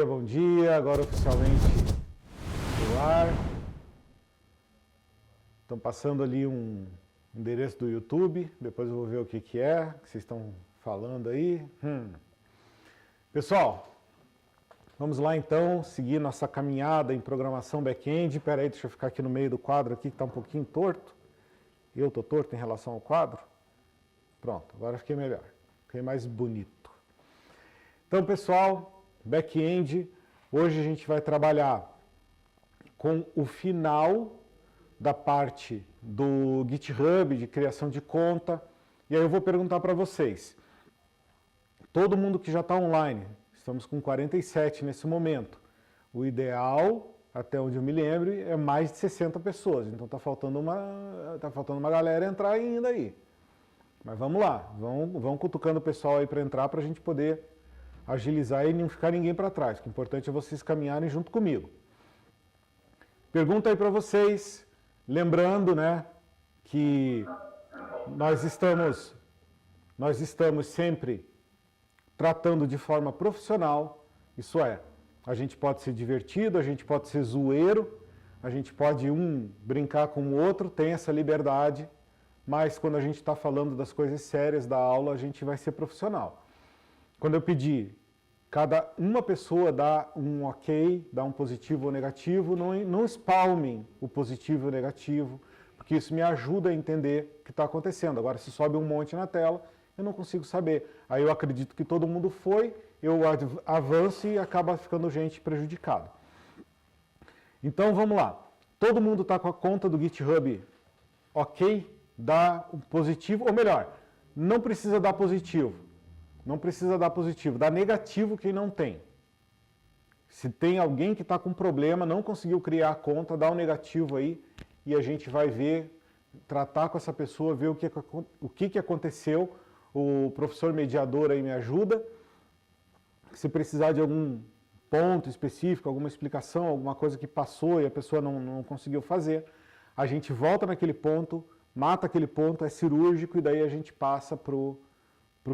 bom dia. Agora oficialmente no ar. Estão passando ali um endereço do YouTube. Depois eu vou ver o que é que vocês estão falando aí. Pessoal, vamos lá então seguir nossa caminhada em programação back-end. Espera aí, deixa eu ficar aqui no meio do quadro aqui que está um pouquinho torto. Eu estou torto em relação ao quadro. Pronto, agora fiquei melhor. Fiquei mais bonito. Então, pessoal, back-end, hoje a gente vai trabalhar com o final da parte do GitHub, de criação de conta. E aí eu vou perguntar para vocês, todo mundo que já está online, estamos com 47 nesse momento, o ideal, até onde eu me lembro, é mais de 60 pessoas, então está faltando uma galera entrar ainda aí. Mas vamos lá, vão cutucando o pessoal aí para entrar, para a gente poder agilizar e não ficar ninguém para trás. O importante é vocês caminharem junto comigo. Pergunta aí para vocês, lembrando, né, que nós estamos sempre tratando de forma profissional, isso é, a gente pode ser divertido, a gente pode ser zoeiro, a gente pode brincar com o outro, tem essa liberdade, mas quando a gente está falando das coisas sérias da aula, a gente vai ser profissional. Quando eu pedir cada uma pessoa dá um ok, dá um positivo ou negativo, não spalmem o positivo ou negativo, porque isso me ajuda a entender o que está acontecendo. Agora, se sobe um monte na tela, eu não consigo saber. Aí eu acredito que todo mundo foi, eu avanço e acaba ficando gente prejudicada. Então, vamos lá. Todo mundo está com a conta do GitHub ok? Dá um positivo, ou melhor, não precisa dar positivo. Não precisa dar positivo, dá negativo quem não tem. Se tem alguém que está com problema, não conseguiu criar a conta, dá um negativo aí e a gente vai ver, tratar com essa pessoa, ver o que aconteceu. O professor mediador aí me ajuda. Se precisar de algum ponto específico, alguma explicação, alguma coisa que passou e a pessoa não conseguiu fazer, a gente volta naquele ponto, mata aquele ponto, é cirúrgico e daí a gente passa para o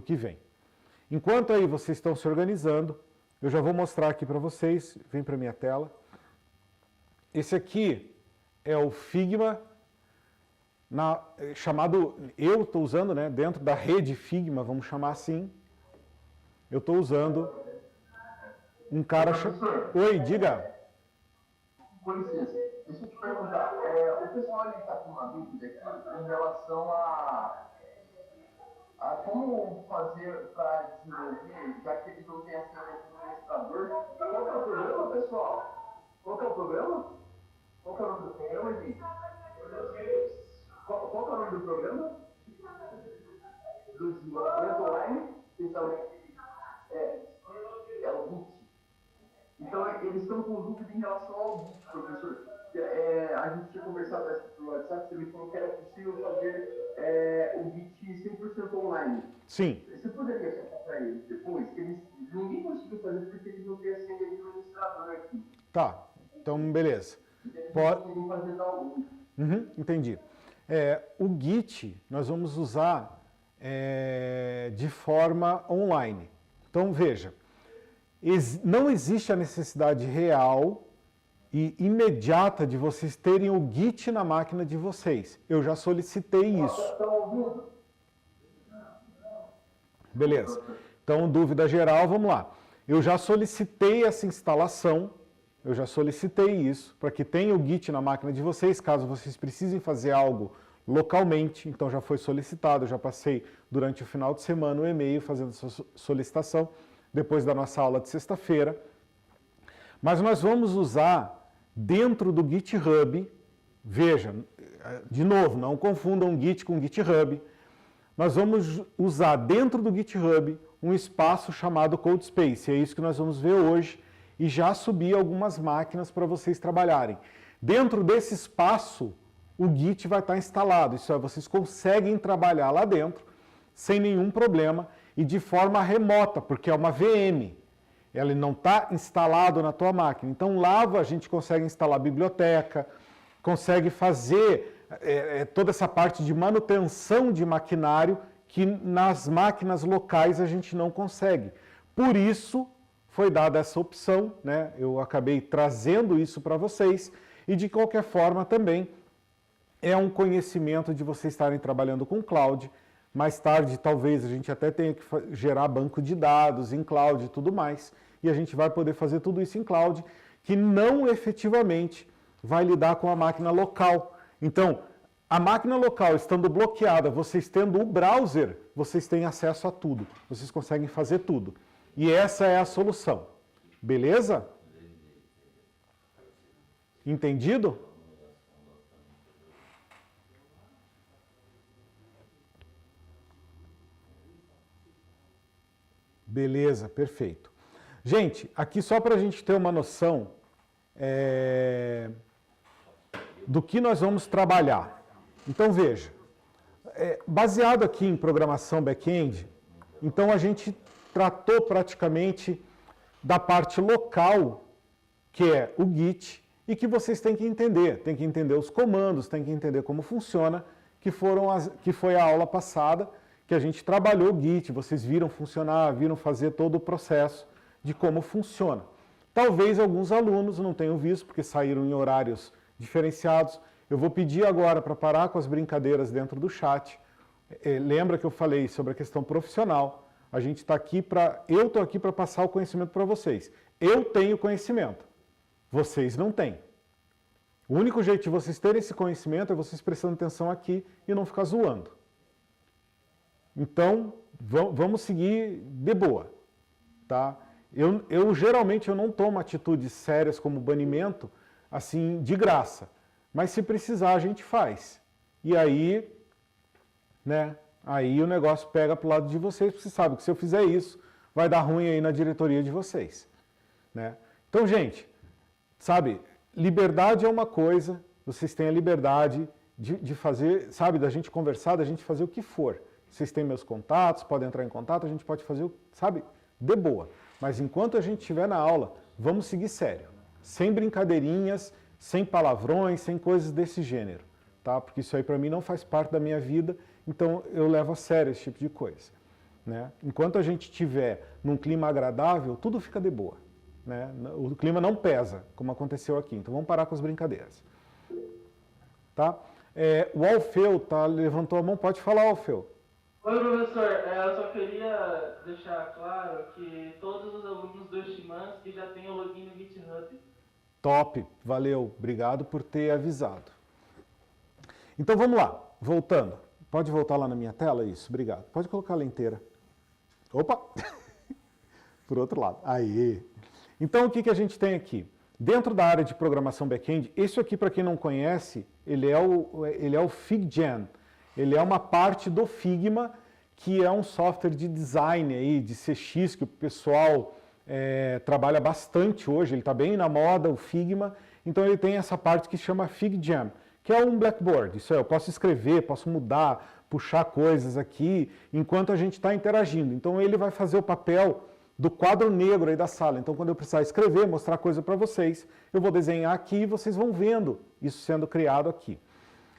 que vem. Enquanto aí vocês estão se organizando, eu já vou mostrar aqui para vocês, vem para a minha tela. Esse aqui é o Figma, eu estou usando, né, dentro da rede Figma, vamos chamar assim, eu estou usando um cara... Oi, diga. Com licença, deixa eu te perguntar, o pessoal está com uma dúvida aqui em relação a como fazer para desenvolver, já que eles não têm acesso ao administrador. Qual que é o problema, pessoal? Qual que é o problema? Qual que é o nome do programa, gente? Qual que é o nome do programa? Do desenvolvimento online? É o Git. Então, eles estão com dúvida em relação ao Git, professor. A gente tinha conversado pelo WhatsApp, você me falou que era possível fazer o Git 100% online. Sim. Você poderia falar para eles depois que ninguém conseguiu fazer porque eles não têm a senha de administrador aqui. Tá, então beleza. Entendi. O Git nós vamos usar de forma online. Então veja, não existe a necessidade real e imediata de vocês terem o Git na máquina de vocês. Eu já solicitei isso. Beleza. Então, dúvida geral, vamos lá. Eu já solicitei essa instalação, eu já solicitei isso, para que tenha o Git na máquina de vocês, caso vocês precisem fazer algo localmente, então já foi solicitado, eu já passei durante o final de semana o e-mail fazendo essa solicitação, depois da nossa aula de sexta-feira. Mas nós vamos usar dentro do GitHub, veja, de novo, não confundam Git com GitHub, nós vamos usar dentro do GitHub um espaço chamado CodeSpace, é isso que nós vamos ver hoje, e já subir algumas máquinas para vocês trabalharem. Dentro desse espaço, o Git vai estar instalado, isso é, vocês conseguem trabalhar lá dentro sem nenhum problema e de forma remota, porque é uma VM. Ele não está instalado na tua máquina. Então lá a gente consegue instalar biblioteca, consegue fazer toda essa parte de manutenção de maquinário que nas máquinas locais a gente não consegue. Por isso foi dada essa opção, né? Eu acabei trazendo isso para vocês e de qualquer forma também é um conhecimento de vocês estarem trabalhando com cloud. Mais tarde, talvez, a gente até tenha que gerar banco de dados em cloud e tudo mais, e a gente vai poder fazer tudo isso em cloud, que não efetivamente vai lidar com a máquina local. Então, a máquina local estando bloqueada, vocês tendo o browser, vocês têm acesso a tudo, vocês conseguem fazer tudo. E essa é a solução. Beleza? Entendido? Beleza, perfeito. Gente, aqui só para a gente ter uma noção do que nós vamos trabalhar. Então veja, baseado aqui em programação back-end, então a gente tratou praticamente da parte local, que é o Git, e que vocês têm que entender os comandos, têm que entender como funciona, que foi a aula passada, que a gente trabalhou o Git, vocês viram funcionar, viram fazer todo o processo de como funciona. Talvez alguns alunos não tenham visto, porque saíram em horários diferenciados. Eu vou pedir agora para parar com as brincadeiras dentro do chat. Lembra que eu falei sobre a questão profissional. A gente está aqui eu estou aqui para passar o conhecimento para vocês. Eu tenho conhecimento, vocês não têm. O único jeito de vocês terem esse conhecimento é vocês prestando atenção aqui e não ficar zoando. Então, vamos seguir de boa, tá? Geralmente eu não tomo atitudes sérias como banimento, assim, de graça. Mas se precisar, a gente faz. E aí, né, aí o negócio pega pro lado de vocês, porque você sabe que se eu fizer isso, vai dar ruim aí na diretoria de vocês, né? Então, gente, sabe, liberdade é uma coisa, vocês têm a liberdade de fazer, sabe, da gente conversar, da gente fazer o que for. Vocês têm meus contatos, podem entrar em contato, a gente pode fazer, sabe, de boa. Mas enquanto a gente estiver na aula, vamos seguir sério. Sem brincadeirinhas, sem palavrões, sem coisas desse gênero. Tá? Porque isso aí para mim não faz parte da minha vida, então eu levo a sério esse tipo de coisa. Né? Enquanto a gente estiver num clima agradável, tudo fica de boa. Né? O clima não pesa, como aconteceu aqui. Então vamos parar com as brincadeiras. Tá? O Alfeu levantou a mão, pode falar, Alfeu. Oi, professor. Eu só queria deixar claro que todos os alunos do Chimansky já têm o login no GitHub. Top, valeu. Obrigado por ter avisado. Então vamos lá, voltando. Pode voltar lá na minha tela? Isso, obrigado. Pode colocar ela inteira. Opa! Por outro lado. Aí. Então o que a gente tem aqui? Dentro da área de programação back-end, isso aqui, para quem não conhece, ele é o FigJam. Ele é uma parte do Figma, que é um software de design aí, de CX, que o pessoal trabalha bastante hoje. Ele está bem na moda, o Figma. Então ele tem essa parte que se chama FigJam, que é um blackboard. Isso é, eu posso escrever, posso mudar, puxar coisas aqui, enquanto a gente está interagindo. Então ele vai fazer o papel do quadro negro aí da sala. Então quando eu precisar escrever, mostrar coisa para vocês, eu vou desenhar aqui e vocês vão vendo isso sendo criado aqui.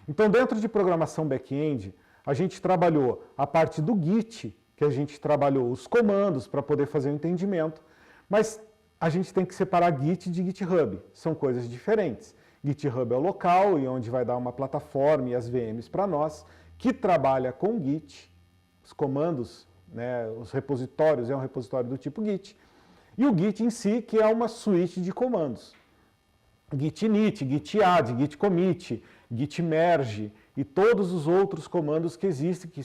Então, dentro de programação back-end, a gente trabalhou a parte do Git, que a gente trabalhou os comandos para poder fazer o entendimento, mas a gente tem que separar Git de GitHub, são coisas diferentes. GitHub é o local e onde vai dar uma plataforma e as VMs para nós, que trabalha com Git, os comandos, né, os repositórios, é um repositório do tipo Git, e o Git em si, que é uma suíte de comandos. Git init, Git add, Git commit, Git merge e todos os outros comandos que existem, que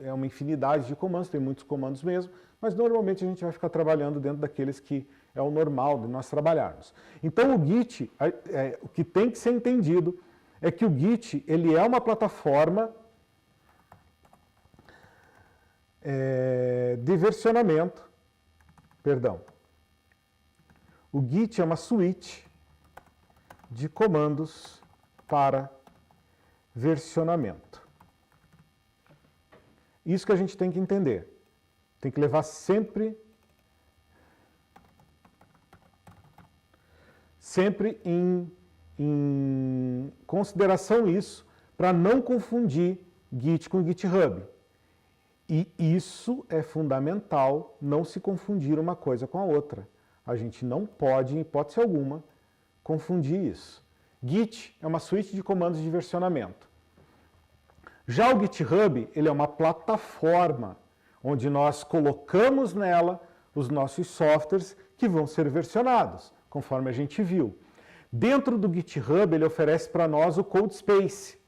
é uma infinidade de comandos, tem muitos comandos mesmo, mas normalmente a gente vai ficar trabalhando dentro daqueles que é o normal de nós trabalharmos. Então o Git, o que tem que ser entendido é que o Git ele é uma plataforma de versionamento, perdão. O Git é uma suíte de comandos para versionamento. Isso que a gente tem que entender. Tem que levar sempre em consideração isso, para não confundir Git com GitHub. E isso é fundamental, não se confundir uma coisa com a outra. A gente não pode, em hipótese alguma, confundir isso. Git é uma suíte de comandos de versionamento. Já o GitHub, ele é uma plataforma onde nós colocamos nela os nossos softwares que vão ser versionados, conforme a gente viu. Dentro do GitHub, ele oferece para nós o CodeSpace,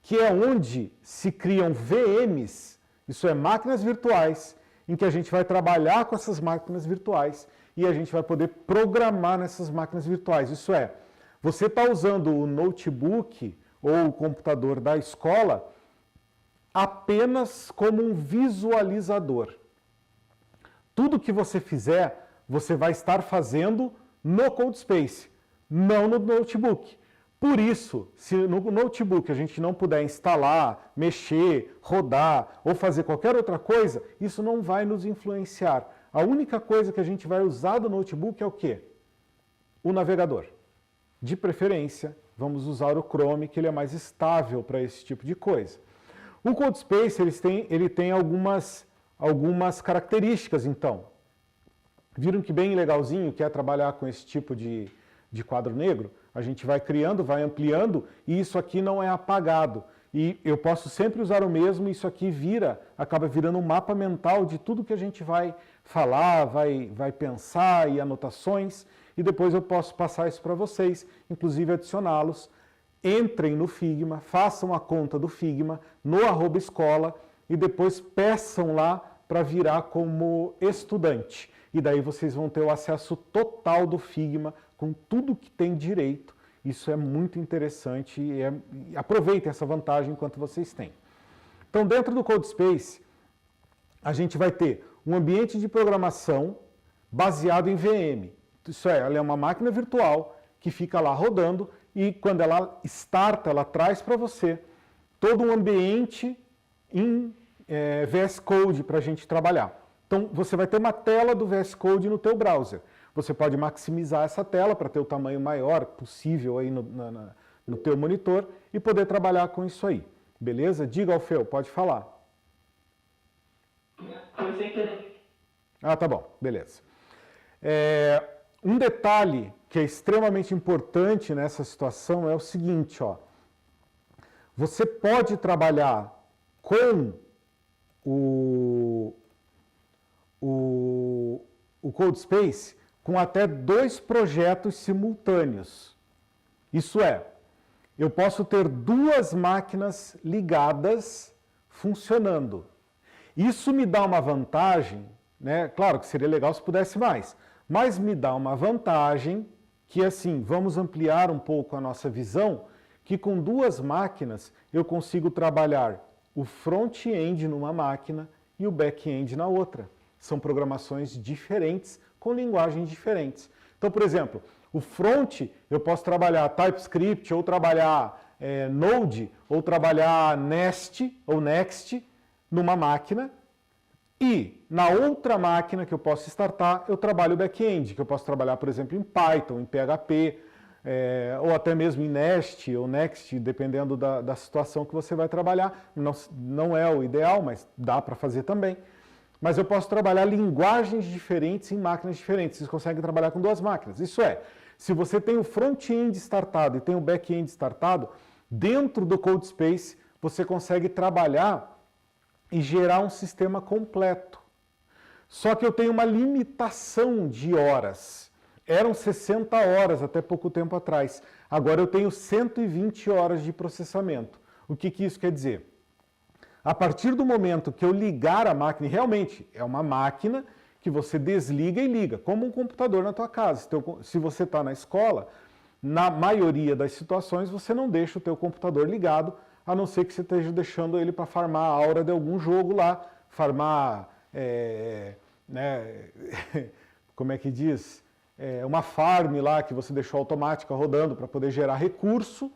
que é onde se criam VMs, isso é, máquinas virtuais, em que a gente vai trabalhar com essas máquinas virtuais e a gente vai poder programar nessas máquinas virtuais. Isso é, você está usando o notebook ou o computador da escola apenas como um visualizador. Tudo que você fizer, você vai estar fazendo no CodeSpace, não no notebook. Por isso, se no notebook a gente não puder instalar, mexer, rodar ou fazer qualquer outra coisa, isso não vai nos influenciar. A única coisa que a gente vai usar do notebook é o quê? O navegador. De preferência, vamos usar o Chrome, que ele é mais estável para esse tipo de coisa. O CodeSpace ele tem algumas características, então. Viram que bem legalzinho que é trabalhar com esse tipo de quadro negro? A gente vai criando, vai ampliando, e isso aqui não é apagado. E eu posso sempre usar o mesmo, e isso aqui acaba virando um mapa mental de tudo que a gente vai falar, vai pensar, e anotações, e depois eu posso passar isso para vocês, inclusive adicioná-los. Entrem no Figma, façam a conta do Figma no @escola e depois peçam lá para virar como estudante. E daí vocês vão ter o acesso total do Figma com tudo que tem direito. Isso é muito interessante e aproveitem essa vantagem enquanto vocês têm. Então, dentro do CodeSpace, a gente vai ter um ambiente de programação baseado em VM. Isso é, ela é uma máquina virtual que fica lá rodando e quando ela starta, ela traz para você todo um ambiente em VS Code para a gente trabalhar. Então, você vai ter uma tela do VS Code no teu browser. Você pode maximizar essa tela para ter o tamanho maior possível aí no teu monitor e poder trabalhar com isso aí. Beleza? Diga, Alfeu, pode falar. Foi sem querer. Ah, tá bom, beleza. Um detalhe que é extremamente importante nessa situação é o seguinte, ó. Você pode trabalhar com o CodeSpace com até 2 projetos simultâneos. Isso é, eu posso ter 2 máquinas ligadas funcionando. Isso me dá uma vantagem, né? Claro que seria legal se pudesse mais, mas me dá uma vantagem que, assim, vamos ampliar um pouco a nossa visão, que com 2 máquinas eu consigo trabalhar o front-end numa máquina e o back-end na outra. São programações diferentes, com linguagens diferentes. Então, por exemplo, o front eu posso trabalhar TypeScript, ou trabalhar Node, ou trabalhar Nest ou Next numa máquina, e na outra máquina que eu posso startar, eu trabalho o back-end, que eu posso trabalhar, por exemplo, em Python, em PHP, ou até mesmo em Nest ou Next, dependendo da situação que você vai trabalhar. Não é o ideal, mas dá para fazer também. Mas eu posso trabalhar linguagens diferentes em máquinas diferentes. Vocês conseguem trabalhar com 2 máquinas. Isso é, se você tem o front-end startado e tem o back-end startado, dentro do CodeSpace você consegue trabalhar e gerar um sistema completo. Só que eu tenho uma limitação de horas. Eram 60 horas até pouco tempo atrás. Agora eu tenho 120 horas de processamento. O que isso quer dizer? A partir do momento que eu ligar a máquina, e realmente é uma máquina que você desliga e liga, como um computador na tua casa. Se você está na escola, na maioria das situações você não deixa o teu computador ligado, a não ser que você esteja deixando ele para farmar a aura de algum jogo lá, farmar, como é que diz? Uma farm lá que você deixou automática rodando para poder gerar recurso,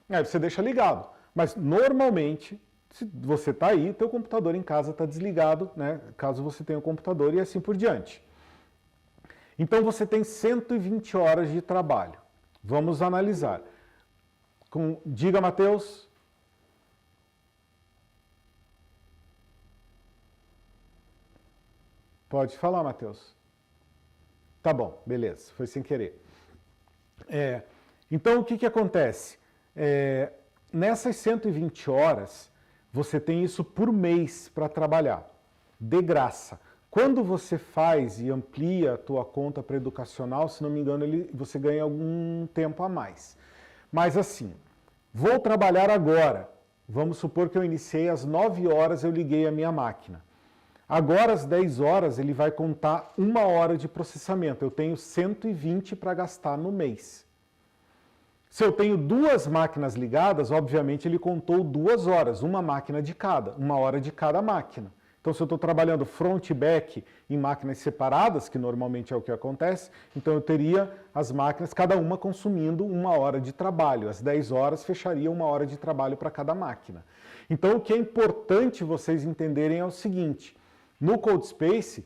aí você deixa ligado. Mas normalmente, se você está aí, teu computador em casa está desligado, né? Caso você tenha um computador e assim por diante. Então você tem 120 horas de trabalho. Vamos analisar. Diga, Matheus. Pode falar, Matheus. Tá bom, beleza, foi sem querer. Então, o que acontece? Nessas 120 horas, você tem isso por mês para trabalhar, de graça. Quando você faz e amplia a tua conta para educacional, se não me engano, você ganha algum tempo a mais. Mas assim, vou trabalhar agora. Vamos supor que eu iniciei às 9 horas, eu liguei a minha máquina. Agora, às 10 horas, ele vai contar 1 hora de processamento. Eu tenho 120 para gastar no mês. Se eu tenho 2 máquinas ligadas, obviamente ele contou 2 horas, uma máquina de cada, 1 hora de cada máquina. Então, se eu estou trabalhando front e back em máquinas separadas, que normalmente é o que acontece, então eu teria as máquinas, cada uma consumindo 1 hora de trabalho. Às 10 horas, fecharia 1 hora de trabalho para cada máquina. Então, o que é importante vocês entenderem é o seguinte: no CodeSpace,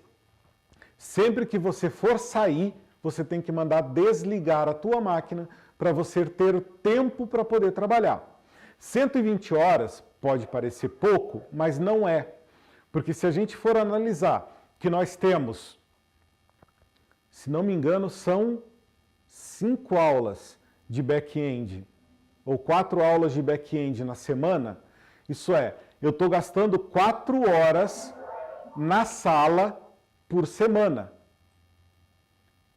sempre que você for sair, você tem que mandar desligar a tua máquina para você ter tempo para poder trabalhar. 120 horas pode parecer pouco, mas não é. Porque se a gente for analisar que nós temos, se não me engano, são 5 aulas de back-end, ou 4 aulas de back-end na semana, isso é, eu estou gastando 4 horas na sala por semana.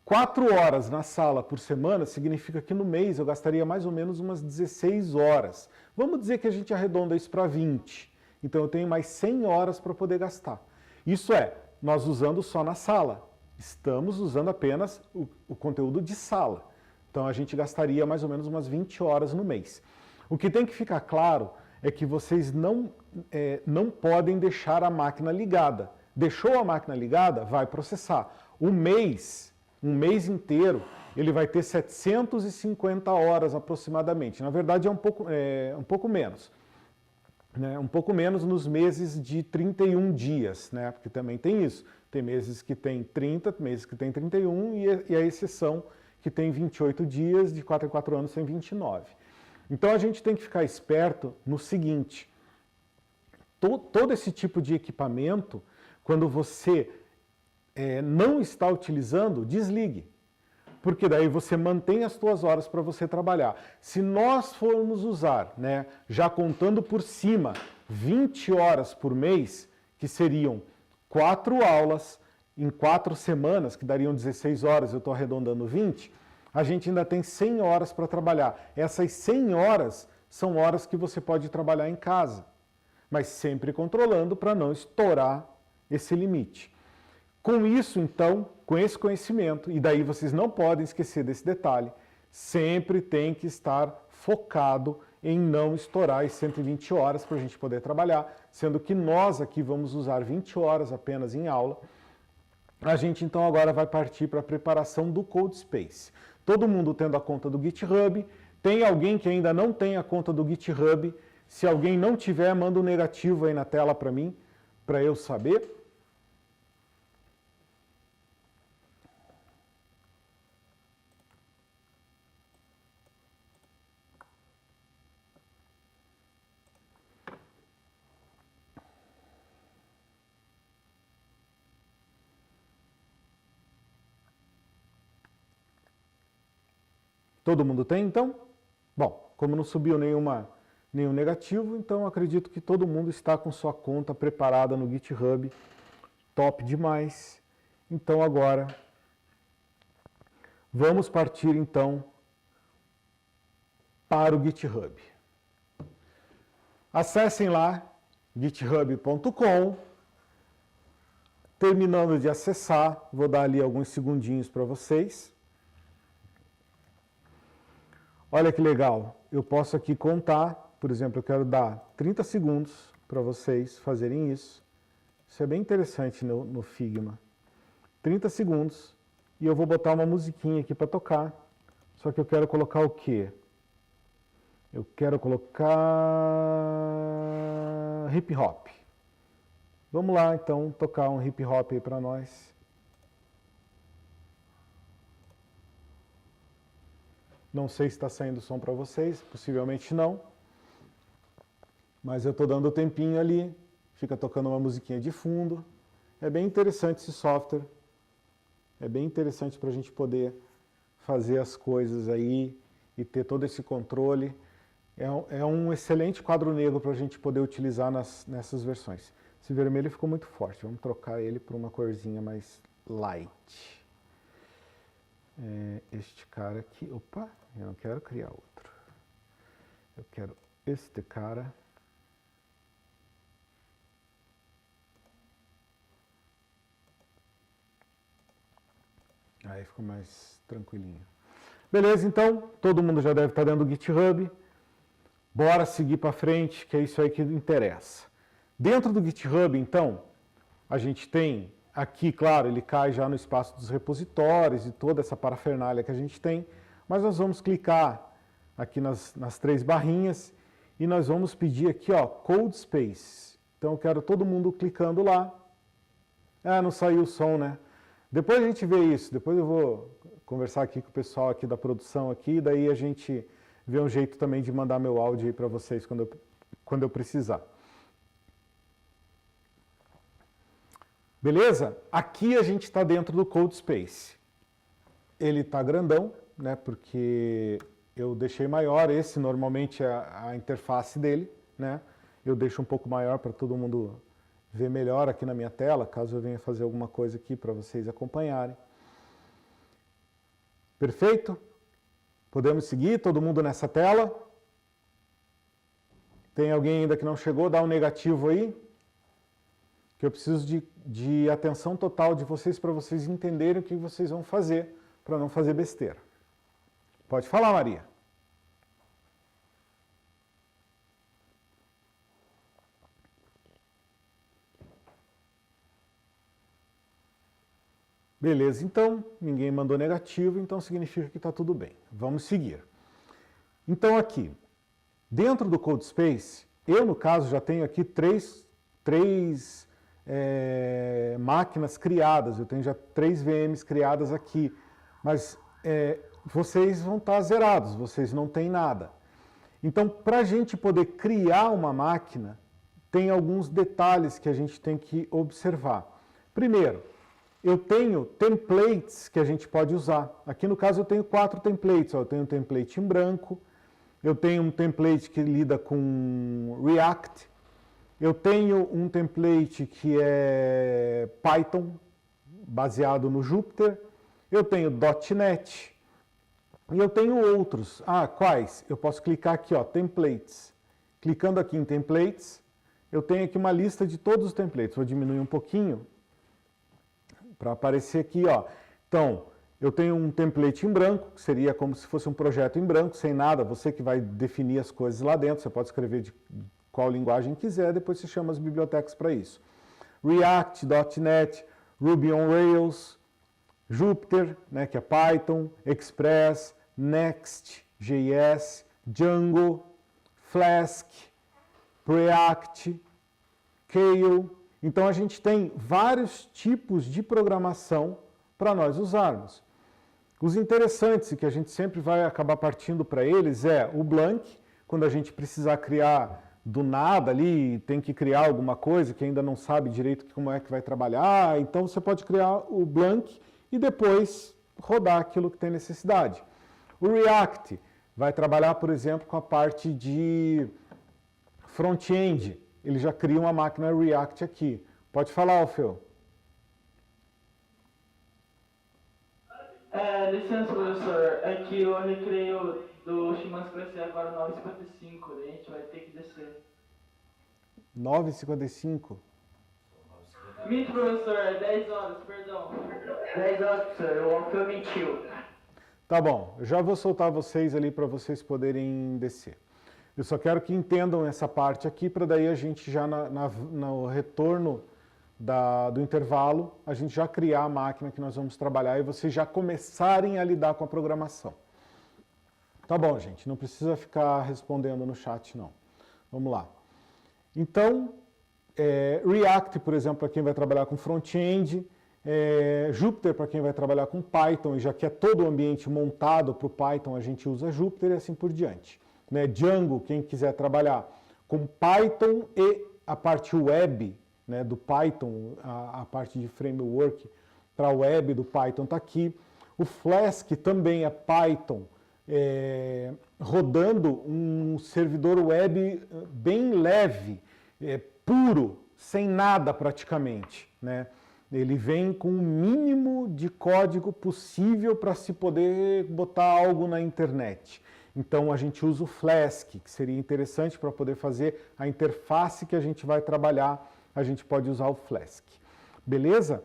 4 horas na sala por semana significa que no mês eu gastaria mais ou menos umas 16 horas. Vamos dizer que a gente arredonda isso para 20. Então eu tenho mais 100 horas para poder gastar. Isso é, nós usando só na sala. Estamos usando apenas o conteúdo de sala. Então a gente gastaria mais ou menos umas 20 horas no mês. O que tem que ficar claro é que vocês não podem deixar a máquina ligada. Deixou a máquina ligada, vai processar. Um mês inteiro, ele vai ter 750 horas aproximadamente. Na verdade é um pouco menos. Um pouco menos nos meses de 31 dias, né? Porque também tem isso. Tem meses que tem 30, meses que tem 31 e a exceção que tem 28 dias, de 4 em 4 anos tem 29. Então a gente tem que ficar esperto no seguinte: todo esse tipo de equipamento, quando você não está utilizando, desligue. Porque daí você mantém as suas horas para você trabalhar. Se nós formos usar, né, já contando por cima, 20 horas por mês, que seriam 4 aulas em 4 semanas, que dariam 16 horas, eu estou arredondando 20, a gente ainda tem 100 horas para trabalhar. Essas 100 horas são horas que você pode trabalhar em casa, mas sempre controlando para não estourar esse limite. Com isso, então, com esse conhecimento, e daí vocês não podem esquecer desse detalhe, sempre tem que estar focado em não estourar as 120 horas para a gente poder trabalhar, sendo que nós aqui vamos usar 20 horas apenas em aula. A gente então agora vai partir para a preparação do CodeSpace. Todo mundo tendo a conta do GitHub, tem alguém que ainda não tem a conta do GitHub? Se alguém não tiver, manda um negativo aí na tela para mim, para eu saber. Todo mundo tem, então? Bom, como não subiu nenhum negativo, então acredito que todo mundo está com sua conta preparada no GitHub. Top demais. Então agora, vamos partir então para o GitHub. Acessem lá, github.com. Terminando de acessar, vou dar ali alguns segundinhos para vocês. Olha que legal, eu posso aqui contar, por exemplo, eu quero dar 30 segundos para vocês fazerem isso. Isso é bem interessante no Figma. 30 segundos e eu vou botar uma musiquinha aqui para tocar, só que eu quero colocar o quê? Eu quero colocar hip hop. Vamos lá então tocar um hip hop aí para nós. Não sei se está saindo som para vocês, possivelmente não. Mas eu estou dando o tempinho ali, fica tocando uma musiquinha de fundo. É bem interessante esse software. É bem interessante para a gente poder fazer as coisas aí e ter todo esse controle. É um excelente quadro negro para a gente poder utilizar nessas versões. Esse vermelho ficou muito forte, vamos trocar ele por uma corzinha mais light. Este cara aqui, opa, eu não quero criar outro. Eu quero este cara. Aí ficou mais tranquilinho. Beleza, então, todo mundo já deve estar dentro do GitHub. Bora seguir para frente, que é isso aí que interessa. Dentro do GitHub, então, a gente tem aqui, claro, ele cai já no espaço dos repositórios e toda essa parafernália que a gente tem, mas nós vamos clicar aqui nas 3 barrinhas e nós vamos pedir aqui, ó, Code Space. Então eu quero todo mundo clicando lá. Ah, não saiu o som, né? Depois a gente vê isso, depois eu vou conversar aqui com o pessoal aqui da produção aqui, daí a gente vê um jeito também de mandar meu áudio aí para vocês quando eu precisar. Beleza? Aqui a gente está dentro do Code Space. Ele está grandão, né, porque eu deixei maior, esse normalmente é a interface dele, né? Eu deixo um pouco maior para todo mundo ver melhor aqui na minha tela, caso eu venha fazer alguma coisa aqui para vocês acompanharem. Perfeito? Podemos seguir, todo mundo nessa tela? Tem alguém ainda que não chegou? Dá um negativo aí. Que eu preciso de atenção total de vocês para vocês entenderem o que vocês vão fazer para não fazer besteira. Pode falar, Maria. Beleza, então, ninguém mandou negativo, então significa que está tudo bem. Vamos seguir. Então aqui, dentro do CodeSpace, eu no caso já tenho aqui três máquinas criadas, eu tenho já 3 VMs criadas aqui, mas vocês vão estar zerados, vocês não têm nada. Então, para a gente poder criar uma máquina, tem alguns detalhes que a gente tem que observar. Primeiro, eu tenho templates que a gente pode usar. Aqui no caso eu tenho 4 templates. Eu tenho um template em branco, eu tenho um template que lida com React, eu tenho um template que é Python, baseado no Jupyter, eu tenho .NET e eu tenho outros. Ah, quais? Eu posso clicar aqui, ó, Templates. Clicando aqui em Templates, eu tenho aqui uma lista de todos os templates. Vou diminuir um pouquinho para aparecer aqui, ó. Então, eu tenho um template em branco, que seria como se fosse um projeto em branco, sem nada, você que vai definir as coisas lá dentro, você pode escrever de qual linguagem quiser, depois você chama as bibliotecas para isso. React, .NET, Ruby on Rails, Jupyter, né, que é Python, Express, Next.js, Django, Flask, Preact, Kale. Então a gente tem vários tipos de programação para nós usarmos. Os interessantes e que a gente sempre vai acabar partindo para eles é o Blank, quando a gente precisar criar do nada ali, tem que criar alguma coisa que ainda não sabe direito como é que vai trabalhar, então você pode criar o Blank e depois rodar aquilo que tem necessidade. O React vai trabalhar, por exemplo, com a parte de front-end. Ele já cria uma máquina React aqui. Pode falar, Alfeu. Licença, professor. É que o recreio do Chimansk vai ser agora 9h55, daí a gente vai ter que descer. 9h55? Minto, professor, é 10 horas, perdão. 10 horas, professor, o Alfeu mentiu. Tá bom, eu já vou soltar vocês ali para vocês poderem descer. Eu só quero que entendam essa parte aqui, para daí a gente já no retorno do intervalo, a gente já criar a máquina que nós vamos trabalhar e vocês já começarem a lidar com a programação. Tá bom, gente, não precisa ficar respondendo no chat, não. Vamos lá. Então, React, por exemplo, para quem vai trabalhar com front-end, Jupyter para quem vai trabalhar com Python, e já que é todo o ambiente montado para o Python, a gente usa Jupyter e assim por diante. Né? Django, quem quiser trabalhar com Python e a parte web, né, do Python, a parte de framework para a web do Python está aqui. O Flask também é Python, rodando um servidor web bem leve, puro, sem nada praticamente, né? Ele vem com o mínimo de código possível para se poder botar algo na internet. Então a gente usa o Flask, que seria interessante para poder fazer a interface que a gente vai trabalhar, a gente pode usar o Flask. Beleza?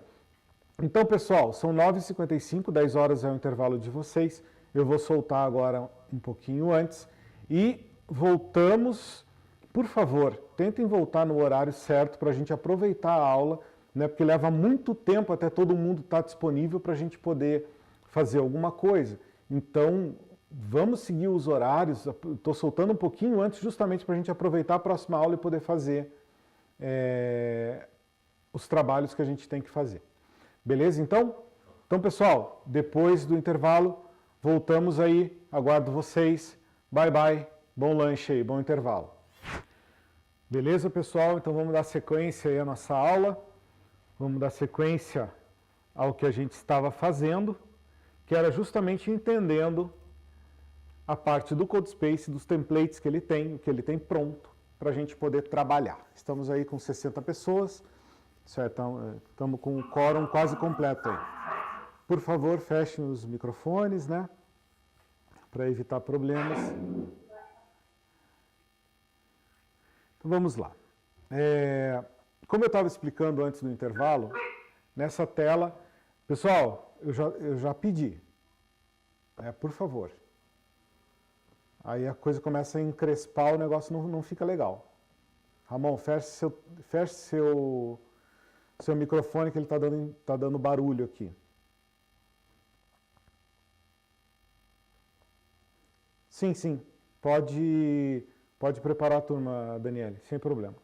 Então, pessoal, são 9h55, 10 horas é o intervalo de vocês. Eu vou soltar agora um pouquinho antes e voltamos. Por favor, tentem voltar no horário certo para a gente aproveitar a aula, né, porque leva muito tempo até todo mundo estar disponível para a gente poder fazer alguma coisa. Então, vamos seguir os horários. Estou soltando um pouquinho antes justamente para a gente aproveitar a próxima aula e poder fazer os trabalhos que a gente tem que fazer. Beleza, então? Então, pessoal, depois do intervalo, voltamos aí. Aguardo vocês. Bye, bye. Bom lanche aí, bom intervalo. Beleza, pessoal? Então, vamos dar sequência aí à nossa aula. Vamos dar sequência ao que a gente estava fazendo, que era justamente entendendo a parte do CodeSpace, dos templates que ele tem, o que ele tem pronto, para a gente poder trabalhar. Estamos aí com 60 pessoas. Certo, estamos com o quórum quase completo aí. Por favor, fechem os microfones, né? Para evitar problemas. Então vamos lá. Como eu estava explicando antes do intervalo, nessa tela, pessoal, eu já pedi. Por favor. Aí a coisa começa a encrespar, o negócio não fica legal. Ramon, feche seu microfone que ele está dando barulho aqui. Sim. Pode preparar a turma, Daniele, sem problema.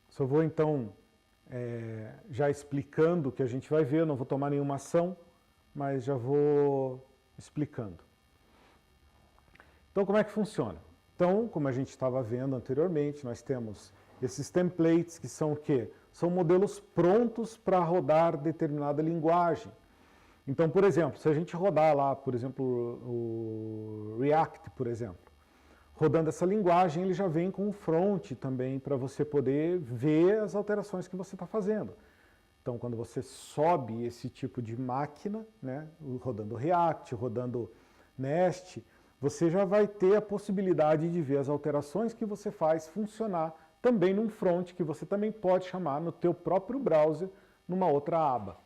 Só vou então já explicando o que a gente vai ver, eu não vou tomar nenhuma ação, mas já vou explicando. Então, como é que funciona? Então, como a gente estava vendo anteriormente, nós temos esses templates que são o quê? São modelos prontos para rodar determinada linguagem. Então, por exemplo, se a gente rodar lá, por exemplo, o React, por exemplo, rodando essa linguagem, ele já vem com o front também para você poder ver as alterações que você está fazendo. Então, quando você sobe esse tipo de máquina, né, rodando React, rodando Nest, você já vai ter a possibilidade de ver as alterações que você faz funcionar também num front que você também pode chamar no teu próprio browser, numa outra aba.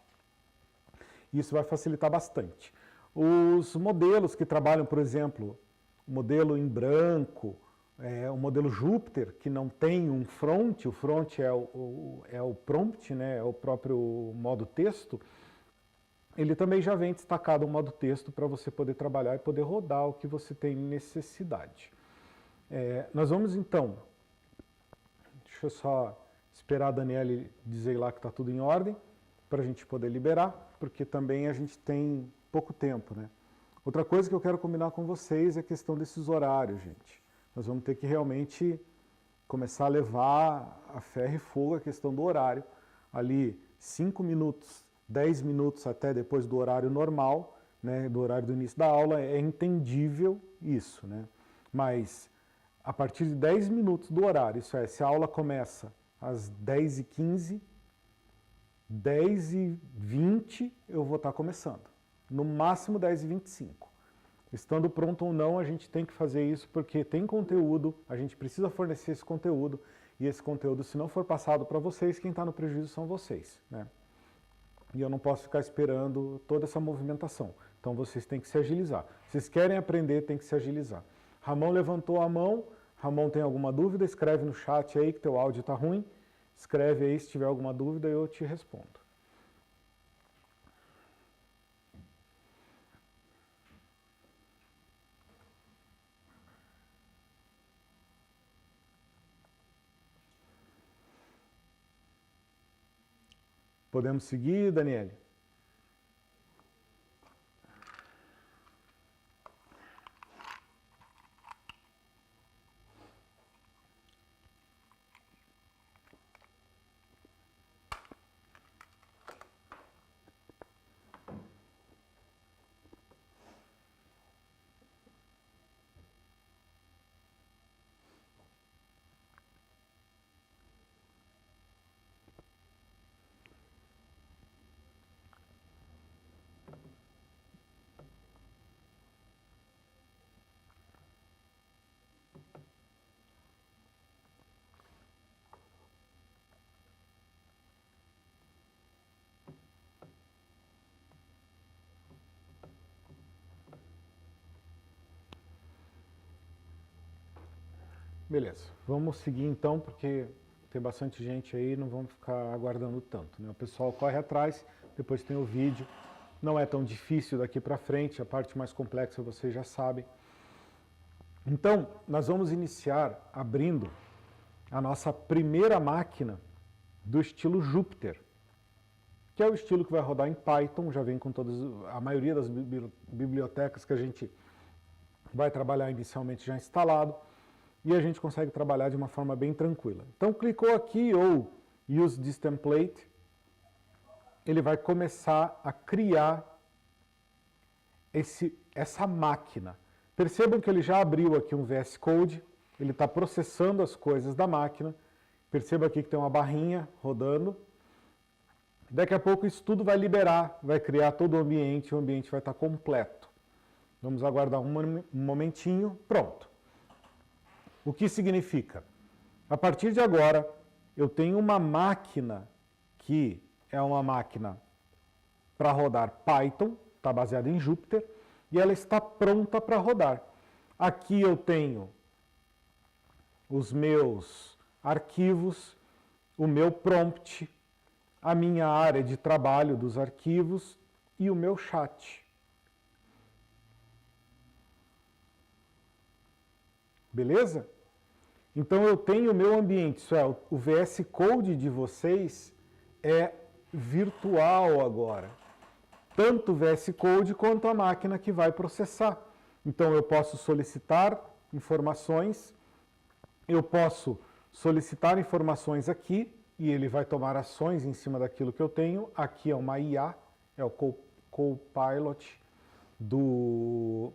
Isso vai facilitar bastante. Os modelos que trabalham, por exemplo, o modelo em branco, o modelo Jupyter, que não tem um front, o front é o prompt, né, é o próprio modo texto, ele também já vem destacado o modo texto para você poder trabalhar e poder rodar o que você tem necessidade. Nós vamos então, deixa eu só esperar a Daniele dizer lá que está tudo em ordem, para a gente poder liberar, porque também a gente tem pouco tempo, né? Outra coisa que eu quero combinar com vocês é a questão desses horários, gente. Nós vamos ter que realmente começar a levar a ferro e fogo a questão do horário. Ali, 5 minutos, 10 minutos até depois do horário normal, né, do horário do início da aula, é entendível isso, né? Mas a partir de 10 minutos do horário, isso é, se a aula começa às 10h15, 10h20 eu vou estar começando. No máximo 10h25. Estando pronto ou não, a gente tem que fazer isso porque tem conteúdo, a gente precisa fornecer esse conteúdo, e esse conteúdo, se não for passado para vocês, quem está no prejuízo são vocês, né? E eu não posso ficar esperando toda essa movimentação. Então vocês têm que se agilizar. Vocês querem aprender, tem que se agilizar. Ramon levantou a mão. Ramon, tem alguma dúvida? Escreve no chat aí que teu áudio está ruim. Escreve aí se tiver alguma dúvida, eu te respondo. Podemos seguir, Daniele? Beleza, vamos seguir então, porque tem bastante gente aí, não vamos ficar aguardando tanto, né? O pessoal corre atrás, depois tem o vídeo. Não é tão difícil daqui para frente, a parte mais complexa vocês já sabem. Então, nós vamos iniciar abrindo a nossa primeira máquina do estilo Jupyter, que é o estilo que vai rodar em Python, já vem com a maioria das bibliotecas que a gente vai trabalhar inicialmente já instalado, e a gente consegue trabalhar de uma forma bem tranquila. Então, clicou aqui ou Use this template, ele vai começar a criar essa máquina. Percebam que ele já abriu aqui um VS Code, ele está processando as coisas da máquina. Perceba aqui que tem uma barrinha rodando. Daqui a pouco isso tudo vai liberar, vai criar todo o ambiente vai estar completo. Vamos aguardar um momentinho, pronto. O que significa? A partir de agora, eu tenho uma máquina que é uma máquina para rodar Python, está baseada em Jupyter, e ela está pronta para rodar. Aqui eu tenho os meus arquivos, o meu prompt, a minha área de trabalho dos arquivos e o meu chat. Beleza? Então eu tenho o meu ambiente, isso é, o VS Code de vocês é virtual agora. Tanto o VS Code quanto a máquina que vai processar. Então eu posso solicitar informações, eu posso solicitar informações aqui e ele vai tomar ações em cima daquilo que eu tenho. Aqui é uma IA, é o Copilot do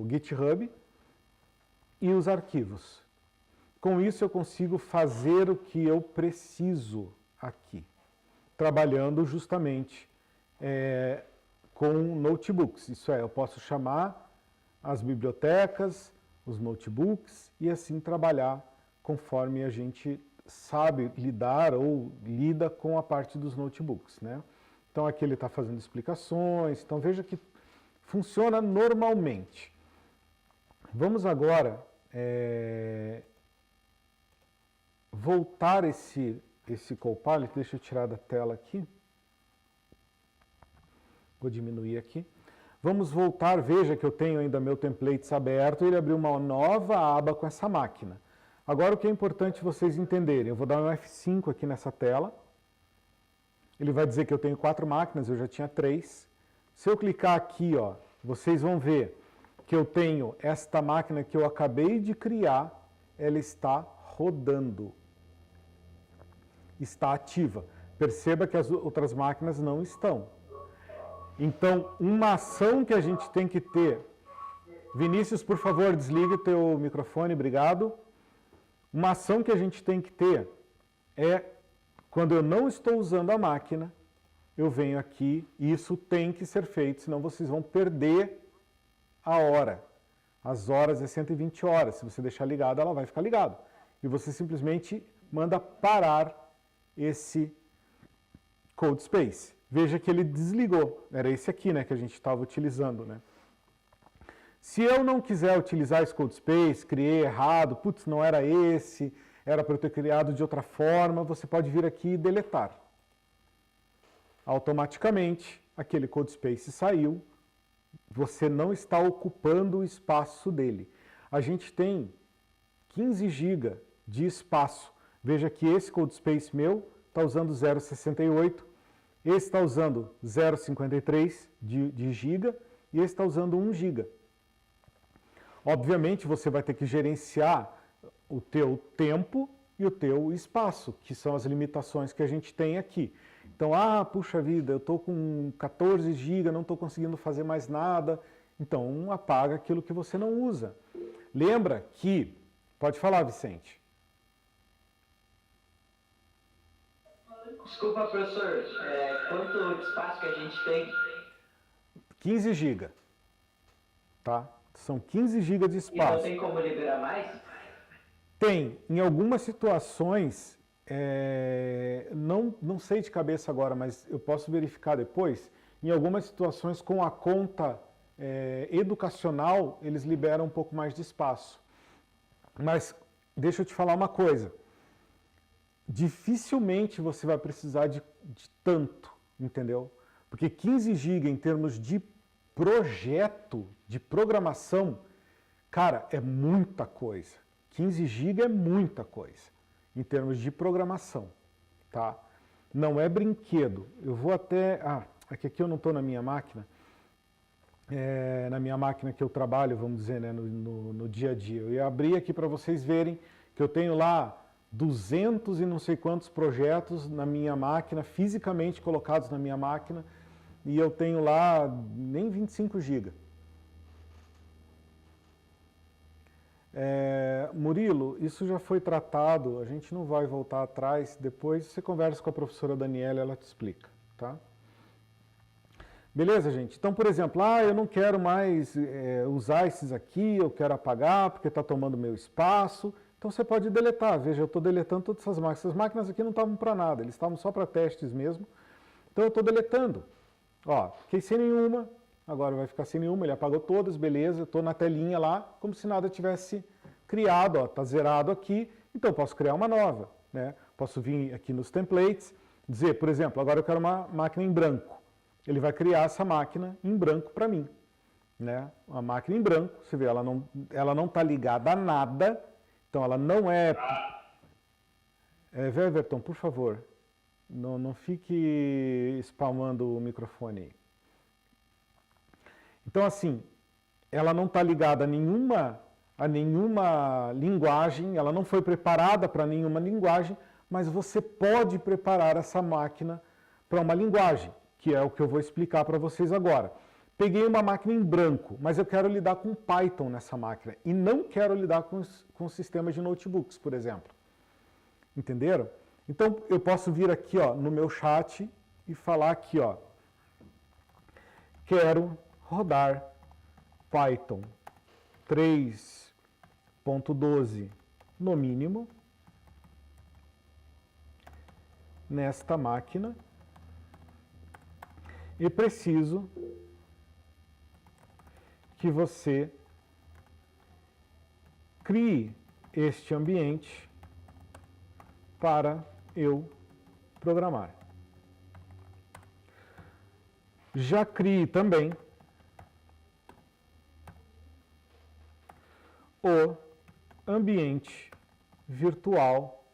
GitHub e os arquivos. Com isso eu consigo fazer o que eu preciso aqui, trabalhando justamente com notebooks. Isso é, eu posso chamar as bibliotecas, os notebooks e assim trabalhar conforme a gente sabe lidar ou lida com a parte dos notebooks, né? Então aqui ele está fazendo explicações, então veja que funciona normalmente. Vamos agora voltar esse Copilot, deixa eu tirar da tela aqui. Vou diminuir aqui. Vamos voltar, veja que eu tenho ainda meu templates aberto, ele abriu uma nova aba com essa máquina. Agora o que é importante vocês entenderem, eu vou dar um F5 aqui nessa tela. Ele vai dizer que eu tenho 4 máquinas, eu já tinha 3. Se eu clicar aqui, ó, vocês vão ver que eu tenho esta máquina que eu acabei de criar, ela está rodando. Está ativa. Perceba que as outras máquinas não estão. Então, uma ação que a gente tem que ter... Vinícius, por favor, desligue o teu microfone, obrigado. Uma ação que a gente tem que ter é, quando eu não estou usando a máquina, eu venho aqui, e isso tem que ser feito, senão vocês vão perder a hora. As horas é 120 horas, se você deixar ligada, ela vai ficar ligada. E você simplesmente manda parar esse CodeSpace. Veja que ele desligou, era esse aqui, né, que a gente estava utilizando, né? Se eu não quiser utilizar esse CodeSpace, criei errado, putz, não era esse, era para eu ter criado de outra forma, você pode vir aqui e deletar. Automaticamente, aquele CodeSpace saiu, você não está ocupando o espaço dele. A gente tem 15 GB de espaço. Veja que esse CodeSpace meu está usando 0,68, esse está usando 0,53 de giga e esse está usando 1 GB. Obviamente, você vai ter que gerenciar o teu tempo e o teu espaço, que são as limitações que a gente tem aqui. Então, puxa vida, eu estou com 14 GB, não estou conseguindo fazer mais nada. Então, apaga aquilo que você não usa. Lembra que... Pode falar, Vicente. Desculpa, professor, quanto espaço que a gente tem? 15 GB. Tá? São 15 GB de E espaço. não tem como liberar mais? Tem. Em algumas situações, não sei de cabeça agora, mas eu posso verificar depois. Em algumas situações, com a conta educacional, eles liberam um pouco mais de espaço. Mas deixa eu te falar uma coisa. Dificilmente você vai precisar de tanto, entendeu? Porque 15 GB em termos de projeto, de programação, cara, é muita coisa. 15 GB é muita coisa em termos de programação, tá? Não é brinquedo. Eu vou até... aqui eu não estou na minha máquina. Na minha máquina que eu trabalho, vamos dizer, né, no dia a dia. Eu ia abrir aqui para vocês verem que eu tenho lá 200 e não sei quantos projetos na minha máquina, fisicamente colocados na minha máquina, e eu tenho lá nem 25 GB. Murilo, isso já foi tratado, a gente não vai voltar atrás, depois você conversa com a professora Daniela, ela te explica, tá? Beleza, gente? Então, por exemplo, eu não quero mais usar esses aqui, eu quero apagar porque está tomando meu espaço. Então você pode deletar. Veja, eu estou deletando todas essas máquinas. Essas máquinas aqui não estavam para nada, eles estavam só para testes mesmo. Então eu estou deletando. Ó, fiquei sem nenhuma, agora vai ficar sem nenhuma, ele apagou todas, beleza. Eu estou na telinha lá, como se nada tivesse criado, ó, está zerado aqui. Então eu posso criar uma nova, né? Posso vir aqui nos templates, dizer, por exemplo, agora eu quero uma máquina em branco. Ele vai criar essa máquina em branco para mim, né? Uma máquina em branco, você vê, ela não está ligada a nada, então ela não é... Everton, por favor, não fique spamando o microfone aí. Então, assim, ela não está ligada a nenhuma linguagem, ela não foi preparada para nenhuma linguagem, mas você pode preparar essa máquina para uma linguagem, que é o que eu vou explicar para vocês agora. Peguei uma máquina em branco, mas eu quero lidar com Python nessa máquina e não quero lidar com sistemas de notebooks, por exemplo. Entenderam? Então, eu posso vir aqui, ó, no meu chat e falar aqui, ó, quero rodar Python 3.12 no mínimo nesta máquina. E preciso que você crie este ambiente para eu programar. Já crie também o ambiente virtual.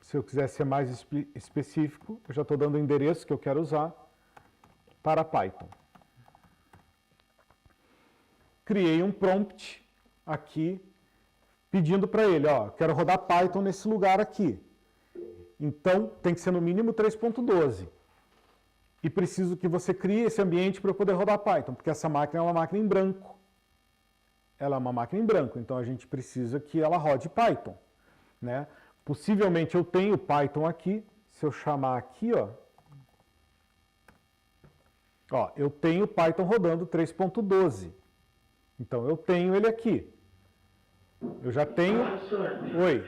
Se eu quiser ser mais específico, eu já estou dando o endereço que eu quero usar para Python. Criei um prompt aqui, pedindo para ele, ó, quero rodar Python nesse lugar aqui. Então, tem que ser no mínimo 3.12. E preciso que você crie esse ambiente para eu poder rodar Python, porque essa máquina é uma máquina em branco. Ela é uma máquina em branco, então a gente precisa que ela rode Python, né? Possivelmente eu tenho Python aqui, se eu chamar aqui, ó, eu tenho Python rodando 3.12. Então eu tenho ele aqui. Eu já tenho... Oi.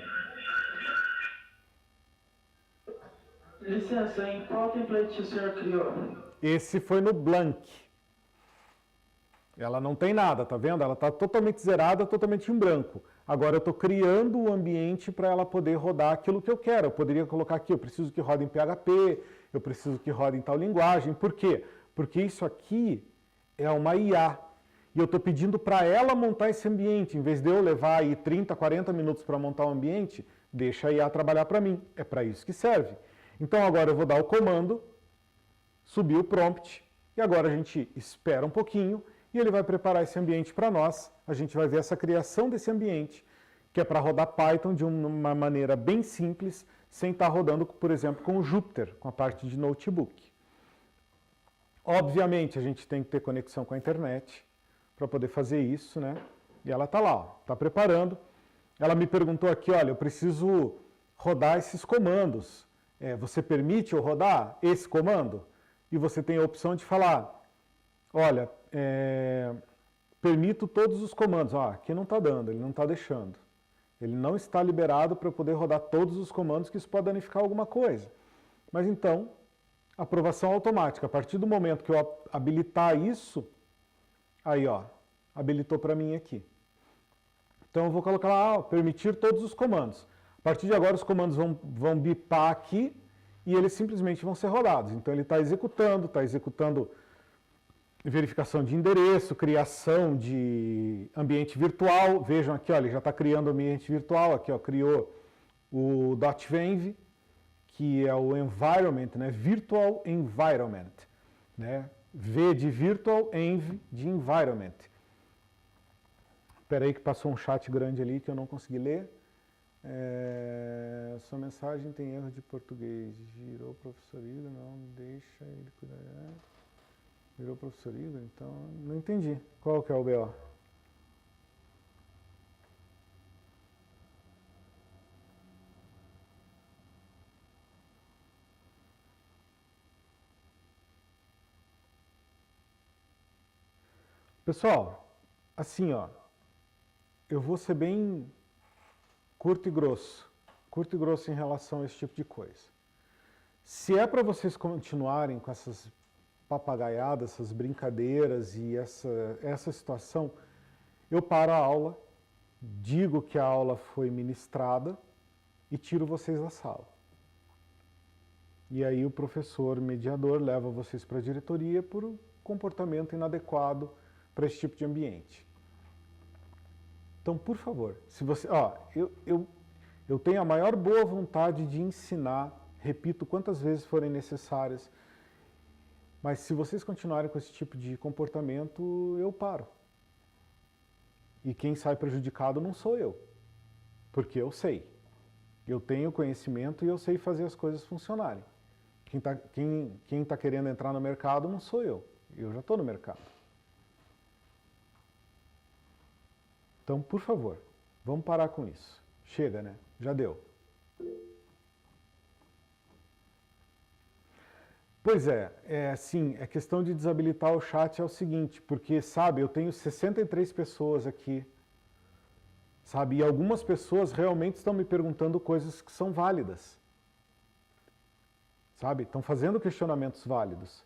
Licença, em qual template o senhor criou? Esse foi no Blank. Ela não tem nada, tá vendo? Ela está totalmente zerada, totalmente em branco. Agora eu estou criando o ambiente para ela poder rodar aquilo que eu quero. Eu poderia colocar aqui, eu preciso que rode em PHP, eu preciso que rode em tal linguagem. Por quê? Porque isso aqui é uma IA. E eu estou pedindo para ela montar esse ambiente. Em vez de eu levar aí 30, 40 minutos para montar o ambiente, deixa a IA trabalhar para mim. É para isso que serve. Então agora eu vou dar o comando, subir o prompt, e agora a gente espera um pouquinho, e ele vai preparar esse ambiente para nós. A gente vai ver essa criação desse ambiente, que é para rodar Python de uma maneira bem simples, sem estar rodando, por exemplo, com o Jupyter, com a parte de notebook. Obviamente, a gente tem que ter conexão com a internet para poder fazer isso, né? E ela está lá, está preparando. Ela me perguntou aqui, olha, eu preciso rodar esses comandos. Você permite eu rodar esse comando? E você tem a opção de falar, olha, permito todos os comandos. Aqui não está dando, ele não está deixando. Ele não está liberado para eu poder rodar todos os comandos, que isso pode danificar alguma coisa. Mas então, aprovação automática. A partir do momento que eu habilitar isso, aí ó, habilitou para mim aqui. Então eu vou colocar lá, permitir todos os comandos. A partir de agora os comandos vão bipar aqui e eles simplesmente vão ser rodados. Então ele está executando verificação de endereço, criação de ambiente virtual. Vejam aqui, ó, ele já está criando ambiente virtual, aqui ó, criou o .venv, que é o environment, né, virtual environment, né, V de virtual, env de environment. Espera aí que passou um chat grande ali que eu não consegui ler. Sua mensagem tem erro de português. Virou professor Igor? Não, deixa ele cuidar. Virou professor Igor? Então, não entendi. Qual que é o BO? Pessoal, assim ó, eu vou ser bem curto e grosso em relação a esse tipo de coisa. Se é para vocês continuarem com essas papagaiadas, essas brincadeiras e essa situação, eu paro a aula, digo que a aula foi ministrada e tiro vocês da sala. E aí o professor mediador leva vocês para a diretoria por comportamento inadequado para esse tipo de ambiente. Então, por favor, se você, eu tenho a maior boa vontade de ensinar, repito quantas vezes forem necessárias, mas se vocês continuarem com esse tipo de comportamento, eu paro. E quem sai prejudicado não sou eu, porque eu sei. Eu tenho conhecimento e eu sei fazer as coisas funcionarem. Quem tá querendo entrar no mercado não sou eu já estou no mercado. Então, por favor, vamos parar com isso. Chega, né? Já deu. Pois é assim, a questão de desabilitar o chat é o seguinte, porque, sabe, eu tenho 63 pessoas aqui, sabe, e algumas pessoas realmente estão me perguntando coisas que são válidas, sabe, estão fazendo questionamentos válidos.